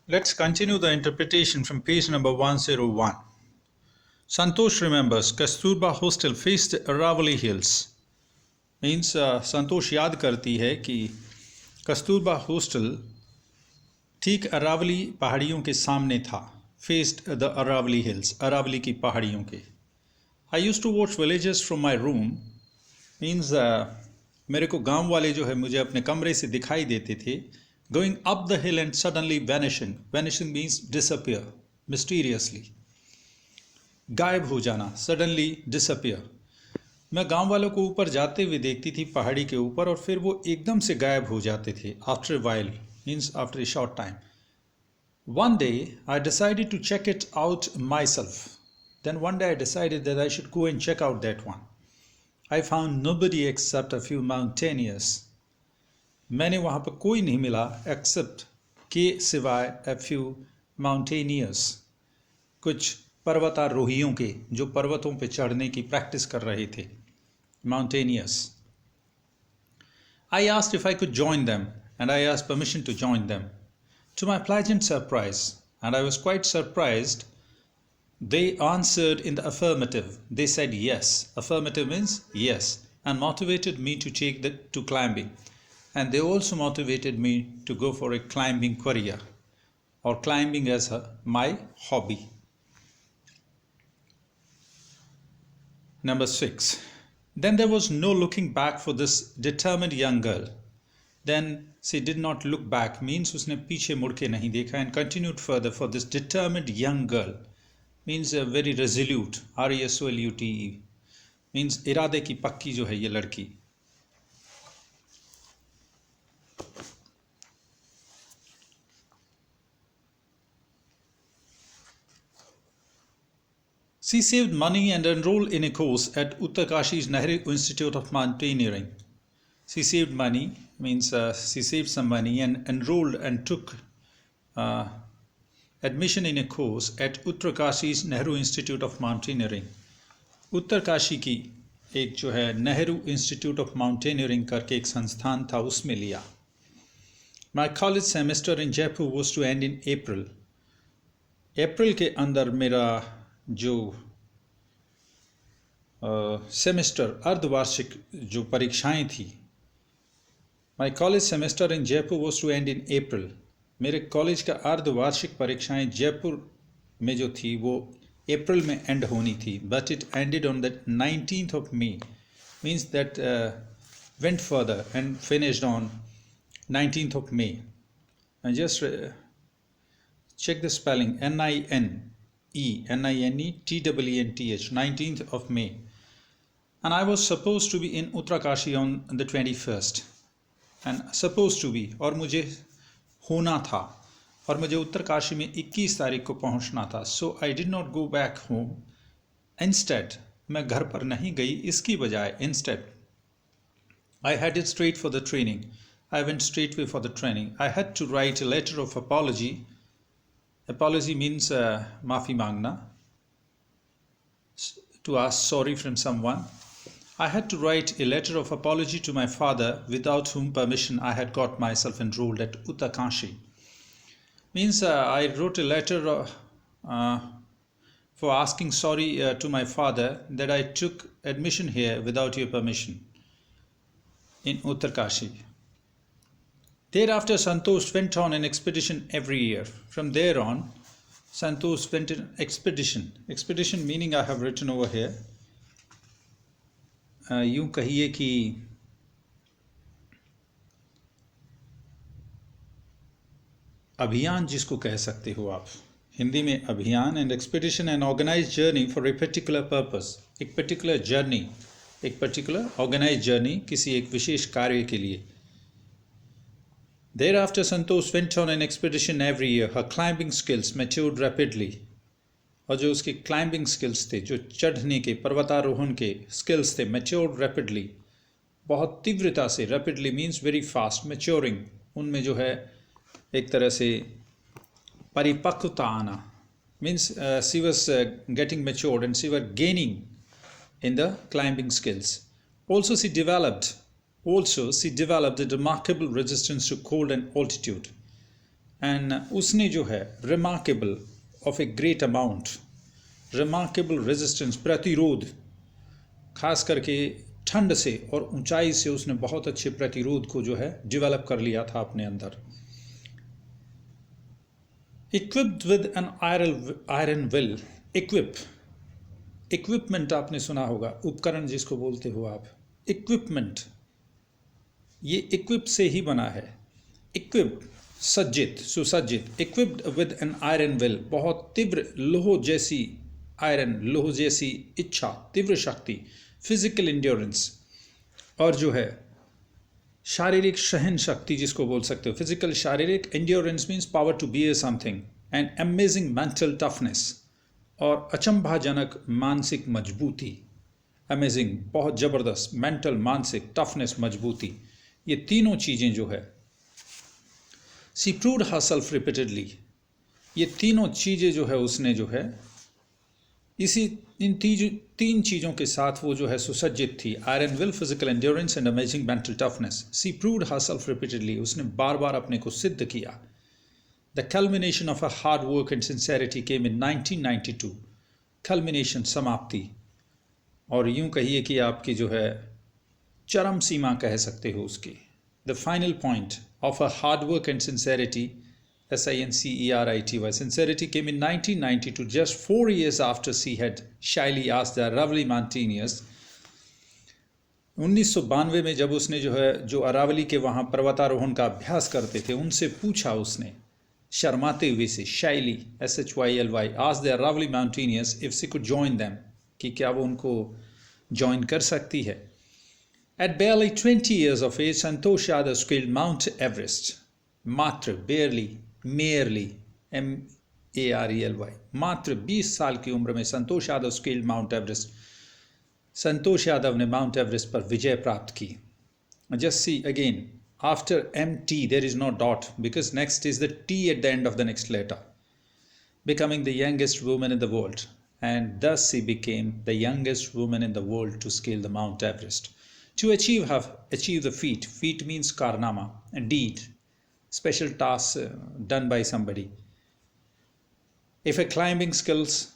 Let's continue the interpretation from page number 101. Santosh remembers Kasturba hostel faced the Aravali hills. Means Santosh याद करती है कि Kasturba hostel ठीक अरावली पहाड़ियों के सामने था. Faced the Aravali hills, Aravalli की पहाड़ियों के. I used to watch villages from my room. Means मेरे को गांव वाले जो है मुझे अपने कमरे से दिखाई देते थे. Going up the hill and suddenly vanishing. Vanishing means disappear, mysteriously. गायब हो जाना, suddenly disappear. मैं गांव वालों को ऊपर जाते हुए देखती थी पहाड़ी के ऊपर और फिर वो एकदम से गायब हो जाते थे. After a while, means after a short time. One day, I decided to check it out myself. Then one day I decided that I should go and check out that one. I found nobody except a few mountaineers. मैंने वहाँ पर कोई नहीं मिला accept के सिवाय a few mountaineers, कुछ पर्वतारोहियों के जो पर्वतों पे चढ़ने की प्रैक्टिस कर रहे थे. Mountaineers. I asked if I could join them and I asked permission to join them. To my pleasant surprise, and I was quite surprised, they answered in the affirmative. They said yes. Affirmative means yes, and motivated me to take to climbing. And they also motivated me to go for a climbing career or climbing as my hobby. Number 6. Then there was no looking back for this determined young girl. Then she did not look back means उसने पीछे मुड़ के नहीं देखा and continued further for this determined young girl means very resolute. RESOLUTE means इरादे की पक्की जो है ये लड़की. She saved money and enrolled in a course at Uttarkashi's Nehru Institute of Mountaineering. She saved money means she saved some money and enrolled and took admission in a course at Uttarkashi's Nehru Institute of Mountaineering. Uttarkashi की एक जो है Nehru institute of mountaineering करके एक संस्थान था उसमें लिया. My college semester in Jaipur was to end in April. अप्रैल के अंदर मेरा जो सेमेस्टर अर्धवार्षिक जो परीक्षाएं थी. My college semester in Jaipur was to end in April. मेरे कॉलेज का अर्धवार्षिक परीक्षाएं जयपुर में जो थी वो अप्रैल में एंड होनी थी. But it ended on the 19th of May means that went further and finished on 19th of May. And just check the spelling. NINETENTH 19th of May. And I was supposed to be in Uttarkashi on the 21st. And supposed to be और मुझे होना था और मुझे उत्तरकाशी में 21 तारीख को पहुंचना था. So I did not go back home. Instead मैं घर पर नहीं गई. इसकी बजाय instead I headed straight for the training. I went straightway for the training. I had to write a letter of apology. Apology means maafi mangna, to ask sorry from someone. I had to write a letter of apology to my father, without whom permission I had got myself enrolled at Uttarkashi. Means I wrote a letter for asking sorry to my father that I took admission here without your permission in Uttarkashi. Thereafter, Santosh went on an expedition every year. From there on, Santosh went on expedition. Expedition meaning I have written over here. यूं कहिए कि अभियान जिसको कह सकते हो आप हिंदी में अभियान. And expedition and organised journey for a particular purpose. एक पर्टिकुलर जर्नी, एक पर्टिकुलर ऑर्गेनाइज्ड जर्नी किसी एक विशेष कार्य के लिए. Thereafter, Santosh went on an expedition every year. Her climbing skills matured rapidly. और जो उसके क्लाइंबिंग स्किल्स थे, जो चढ़ने के पर्वतारोहण के स्किल्स थे, matured rapidly, बहुत तीव्रता से. rapidly means very fast. maturing उनमें जो है एक तरह से परिपक्वता आना means she was getting matured and she was gaining in the climbing skills. Also she developed a remarkable resistance to cold and altitude. And उसने जो है remarkable of a great amount, remarkable resistance, प्रतिरोध, खास करके ठंड से और ऊंचाई से उसने बहुत अच्छे प्रतिरोध को जो है डेवलप कर लिया था अपने अंदर। Equipped with an iron will, equipment आपने सुना होगा, उपकरण जिसको बोलते हो आप, इक्विपमेंट, ये इक्विप से ही बना है। इक्विप, सज्जित, सुसज्जित। Equipped with an iron will, बहुत तीव्र लोह जैसी, आयरन लोह जैसी इच्छा, तीव्र शक्ति, फिजिकल एंड्योरेंस, और जो है शारीरिक सहन शक्ति जिसको बोल सकते हो, फिजिकल शारीरिक, endurance means power to bear something, and amazing mental toughness, और अचंभाजनक मानसिक मजबूती, अमेजिंग बहुत जबरदस्त, मेंटल मानसिक, टफनेस मजबूती, ये तीनों चीजें जो है, सी प्रूव्ड हरसेल्फ रिपीटेडली, ये तीनों चीजें जो है उसने जो है इन तीन चीज़ों के साथ वो जो है सुसज्जित थी। Iron will, physical endurance and amazing mental toughness. She proved herself repeatedly, उसने बार बार अपने को सिद्ध किया। The culmination of a hard work and sincerity came in 1992। Culmination, समाप्ति, और यूं कहिए कि आपकी जो है चरम सीमा कह सकते हो उसकी। The final point of a hard work and sincerity, SINCERITY. Sincerity came in 1992, just 4 years after she had shyly asked the Aravali mountaineers. 1992 में जब उसने जो है, जो अरावली के वहाँ पर्वतारोहण का अभ्यास करते थे, उनसे पूछा उसने शर्माते हुए से, shyly, SHYLY, asked the Aravali mountaineers if she could join them, कि क्या वो उनको ज्वाइन कर सकती है। At barely 20 years of age, Santosh Yadav scaled Mount Everest. मात्र, barely, merely, MARELY, मात्र 20 साल की उम्र में Santosh Yadav scaled mount Everest, Santosh Yadav ने माउंट एवरेस्ट पर विजय प्राप्त की। Just see again, after MT there is no dot because next is the T at the end of the next letter, becoming the youngest woman in the world, and thus she became the youngest woman in the world to scale the Mount Everest. To achieve the feat means karnama, a deed, special tasks done by somebody. If a climbing skills,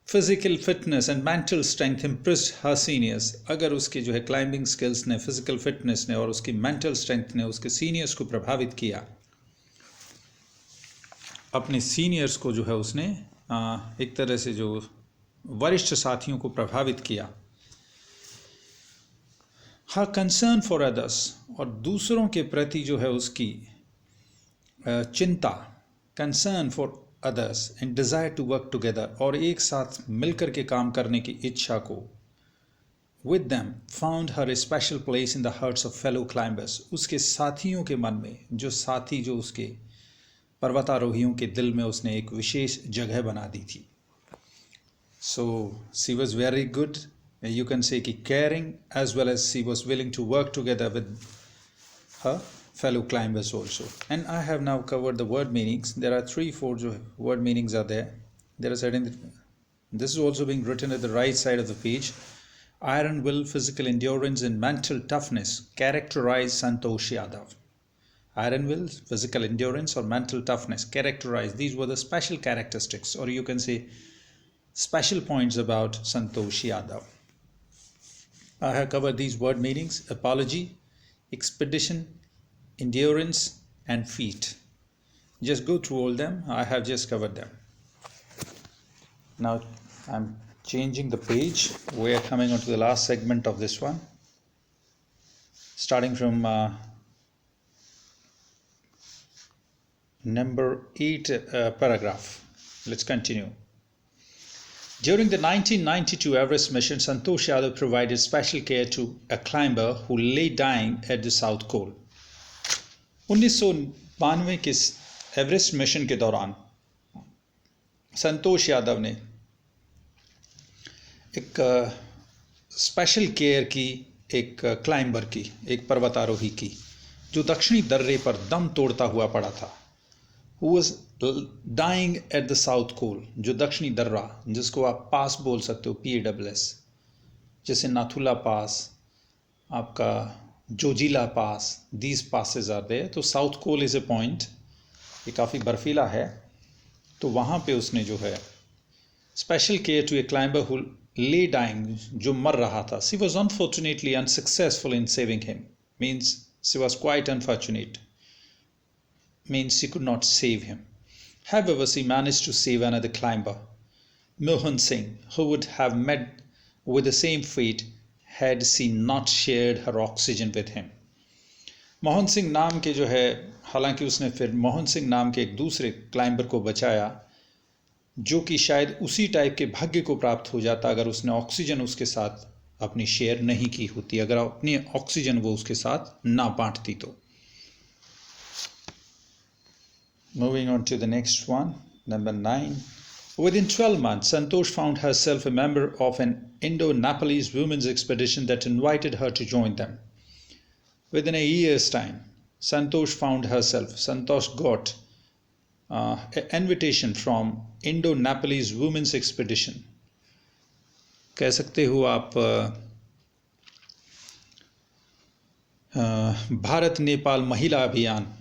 physical fitness and mental strength impressed her seniors, अगर उसके जो है climbing skills ने, physical fitness ने और उसकी mental strength ने उसके सीनियर्स को प्रभावित किया, अपने सीनियर्स को जो है उसने एक तरह से जो वरिष्ठ साथियों को प्रभावित किया। हर कंसर्न फॉर अदर्स, और दूसरों के प्रति जो है उसकी चिंता, concern for others and desire to work together, और एक साथ मिलकर के काम करने की इच्छा को, with them found her A special place in the hearts of fellow climbers, उसके साथियों के मन में, जो साथी जो उसके पर्वतारोहियों के दिल में उसने एक विशेष जगह बना दी थी। So she was very good, you can say कि caring, as well as she was willing to work together with her fellow climbers also. And I have now covered the word meanings. There are 3-4 word meanings are there. There are certain, this is also being written at the right side of the page. Iron will, physical endurance and mental toughness characterize Santosh Yadav. Iron will, physical endurance or mental toughness characterize, these were the special characteristics, or you can say special points about Santosh Yadav. I have covered these word meanings: apology, expedition, endurance, and feat. Just go through all them. I have just covered them. Now I'm changing the page. We are coming on to the last segment of this one. Starting from number 8 paragraph. Let's continue. During the 1992 Everest mission, Santosh Yadav provided special care to a climber who lay dying at the South Pole. 1992 के Everest mission के दौरान संतोष यादव ने एक special care की एक climber की, एक पर्वतारोही की, जो दक्षिणी दर्रे पर दम तोड़ता हुआ पड़ा था। Who was dying at the South Pole, जो दक्षिणी दर्रा, जिसको आप पास बोल सकते हो, PASS, जैसे नाथुला पास, आपका Zojila pass, these passes are there. तो South Col is a point, ये काफ़ी बर्फीला है, तो वहाँ पे उसने जो है special care to a climber who lay dying, जो मर रहा था। She was unfortunately unsuccessful in saving him, means she was quite unfortunate, means she could not save him. However, she managed to save another climber, Mohan Singh, who would have met with the same fate had she not shared her oxygen with him. Mohan Singh नाम के जो है, हालांकि उसने फिर मोहन सिंह नाम के एक दूसरे क्लाइंबर को बचाया, जो कि शायद उसी टाइप के भाग्य को प्राप्त हो जाता अगर उसने ऑक्सीजन उसके साथ अपनी शेयर नहीं की होती, अगर अपनी ऑक्सीजन वो उसके साथ ना बांटती तो। Moving on to the next one, number 9. Within 12 months, Santosh found herself a member of an Indo-Nepalese women's expedition that invited her to join them. Within a year's time, Santosh got an invitation from Indo-Nepalese women's expedition. कह सकते हो आप भारत नेपाल महिला अभियान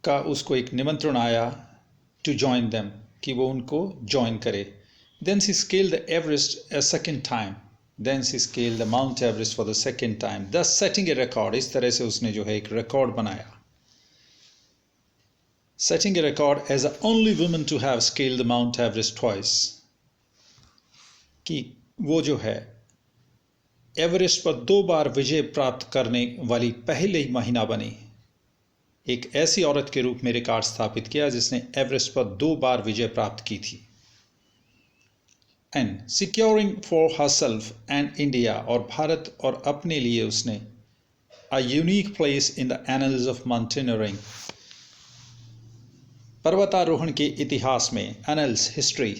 का उसको एक निमंत्रण आया टू जॉइन देम, कि वो उनको ज्वाइन करे। Then she scale the Everest a second time, then she scale the Mount Everest for the second time, thus setting a record. इस तरह से उसने जो है एक रिकॉर्ड बनाया, setting a record as the only woman to have scale the Mount Everest twice, कि वो जो है एवरेस्ट पर 2 बार विजय प्राप्त करने वाली पहली महिला बनी। एक ऐसी औरत के रूप में रिकॉर्ड स्थापित किया जिसने एवरेस्ट पर 2 बार विजय प्राप्त की थी। And securing for herself and India, और भारत और अपने लिए उसने a unique place in the annals of mountaineering, पर्वतारोहण के इतिहास में। Annals, history,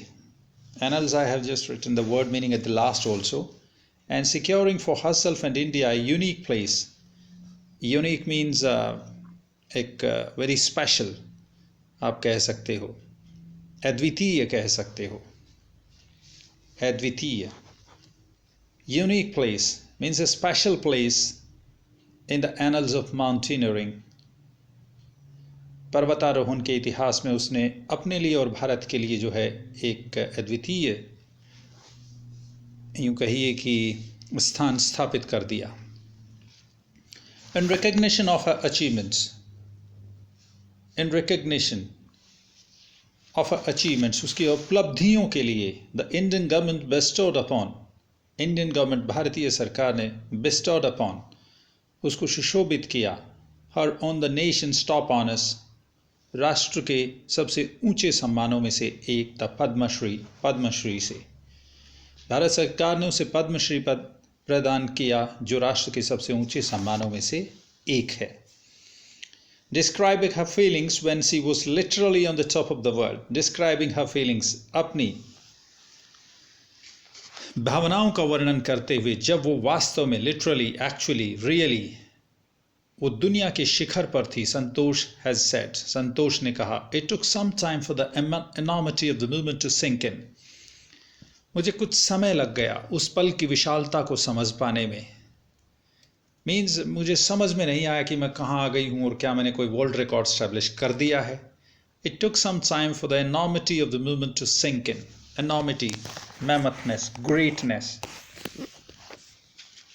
annals I have just written the word meaning at the last also. And securing for herself and India unique place, unique means एक very special आप कह सकते हो, अद्वितीय कह सकते हो, अद्वितीय। Unique place means a special place in the annals of mountaineering, पर्वतारोहण के इतिहास में उसने अपने लिए और भारत के लिए जो है एक अद्वितीय, यूँ कहिए कि स्थान स्थापित कर दिया। In recognition of her achievements, in recognition of her achievements, उसकी उपलब्धियों के लिए, the Indian government bestowed upon, Indian government भारतीय सरकार ने बेस्टोड अपॉन, उसको सुशोभित किया, her on the nation's top honours, राष्ट्र के सबसे ऊंचे सम्मानों में से एक था पद्मश्री, पद्मश्री से। भारत सरकार ने उसे पद्मश्री पद प्रदान किया जो राष्ट्र के सबसे ऊंचे सम्मानों में से एक है। Describing her feelings when she was literally on the top of the world, describing her feelings, अपनी भावनाओं का वर्णन करते हुए जब वो वास्तव में लिटरली, एक्चुअली, रियली वो दुनिया के शिखर पर थी। संतोष has said, संतोष ने कहा, It took some time for the enormity of the movement to sink in. मुझे कुछ समय लग गया उस पल की विशालता को समझ पाने में। मीन्स मुझे समझ में नहीं आया कि मैं कहाँ आ गई हूँ और क्या मैंने कोई वर्ल्ड रिकॉर्ड स्टैब्लिश कर दिया है। It took some time for the enormity of the movement to sink in, enormity, mammothness, greatness,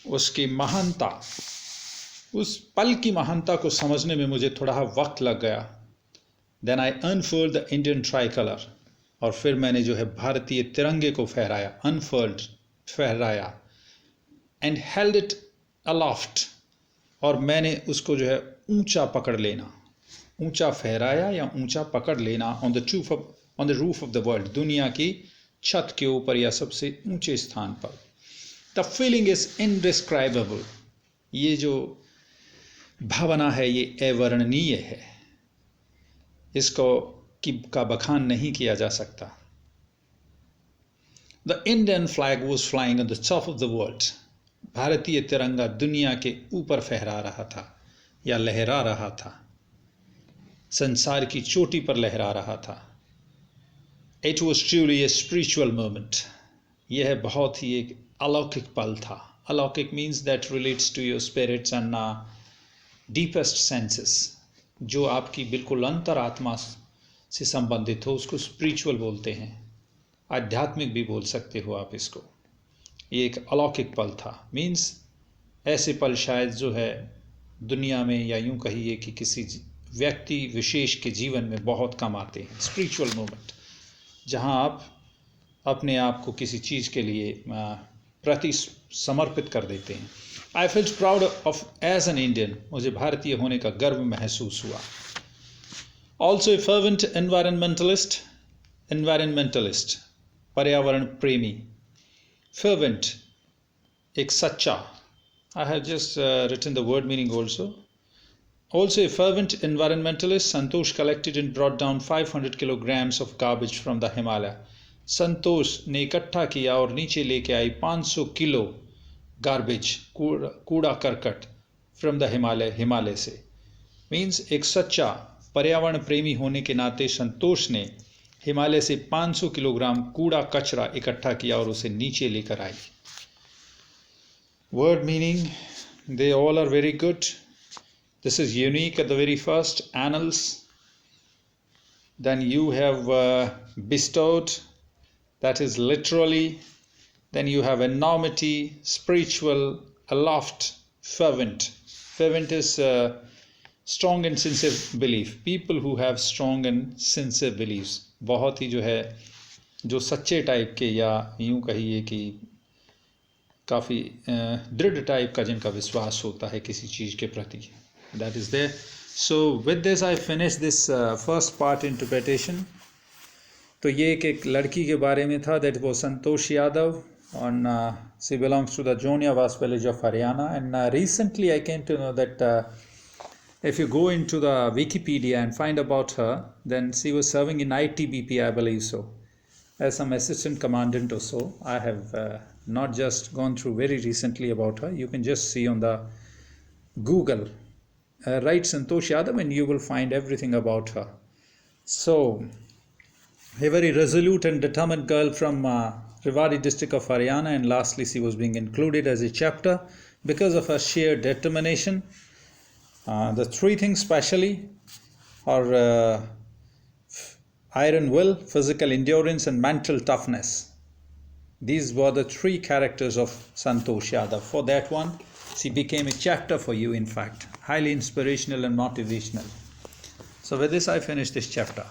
उसकी महानता, उस पल की महानता को समझने में मुझे थोड़ा वक्त लग गया। Then I unfold the Indian tricolour, और फिर मैंने जो है भारतीय तिरंगे को फहराया, अनफोल्ड, फहराया, एंड हेल्ड इट अलॉफ्ट, और मैंने उसको जो है ऊंचा पकड़ लेना, ऊंचा फहराया या ऊंचा पकड़ लेना, on the roof of the world, दुनिया की छत के ऊपर या सबसे ऊंचे स्थान पर। द फीलिंग इज इनडिस्क्राइबेबल, ये जो भावना है ये अवर्णनीय है, इसको का बखान नहीं किया जा सकता। The Indian flag was flying on the top of the world, भारतीय तिरंगा दुनिया के ऊपर फहरा रहा था या लहरा रहा था, संसार की चोटी पर लहरा रहा था। It was truly a spiritual moment, यह बहुत ही एक अलौकिक पल था, अलौकिक means that relates to your spirits and deepest senses, जो आपकी बिल्कुल अंतरात्मा से संबंधित हो, उसको स्पिरिचुअल बोलते हैं, आध्यात्मिक भी बोल सकते हो आप इसको। ये एक अलौकिक पल था, मीन्स ऐसे पल शायद जो है दुनिया में, या यूं कहिए कि किसी व्यक्ति विशेष के जीवन में बहुत कम आते हैं। स्पिरिचुअल मोमेंट जहां आप अपने आप को किसी चीज़ के लिए प्रति समर्पित कर देते हैं। I felt proud of as an Indian, मुझे भारतीय होने का गर्व महसूस हुआ। ऑल्सो ए फर्वेंट एनवायरमेंटलिस्ट, पर्यावरण प्रेमी। फर्वेंट, एक सच्चा, I have just written the word meaning also. Also a fervent environmentalist, Santosh collected and brought down 500 kilograms of garbage from the Himalaya. संतोष ने इकट्ठा किया और नीचे लेके आई 500 किलो गार्बेज, कूड़ा करकट, फ्रॉम द हिमालय से। मीन्स एक सच्चा पर्यावरण प्रेमी होने के नाते संतोष ने हिमालय से 500 किलोग्राम कूड़ा कचरा इकट्ठा किया और उसे नीचे लेकर आई। Word meaning, they all are very good. This is unique at the very first, annals. Then you have bestowed, that is literally. Then you have enormity, spiritual, aloft, fervent. Fervent is strong and sincere belief. People who have strong and sincere beliefs, बहुत ही जो है, जो सच्चे type के, या यूं कहिए कि काफ़ी दृढ़ टाइप का जिनका विश्वास होता है किसी चीज़ के प्रति, that is there. So with this I finish this first part interpretation. तो ये एक लड़की के बारे में था, दैट वो Santosh Yadav, on she belongs to the Joniyawas village of Haryana. And recently I came to know that if you go into the Wikipedia and find about her, then she was serving in ITBP, I believe so, as some assistant commandant or so. I have not just gone through very recently about her. You can just see on the Google, write Santosh Yadav and you will find everything about her. So a very resolute and determined girl from Rewari district of Haryana, and lastly she was being included as a chapter because of her sheer determination. The three things specially are iron will, physical endurance and mental toughness. These were the three characters of Santosh Yadav. For that one, she became a chapter for you, in fact. Highly inspirational and motivational. So with this, I finish this chapter.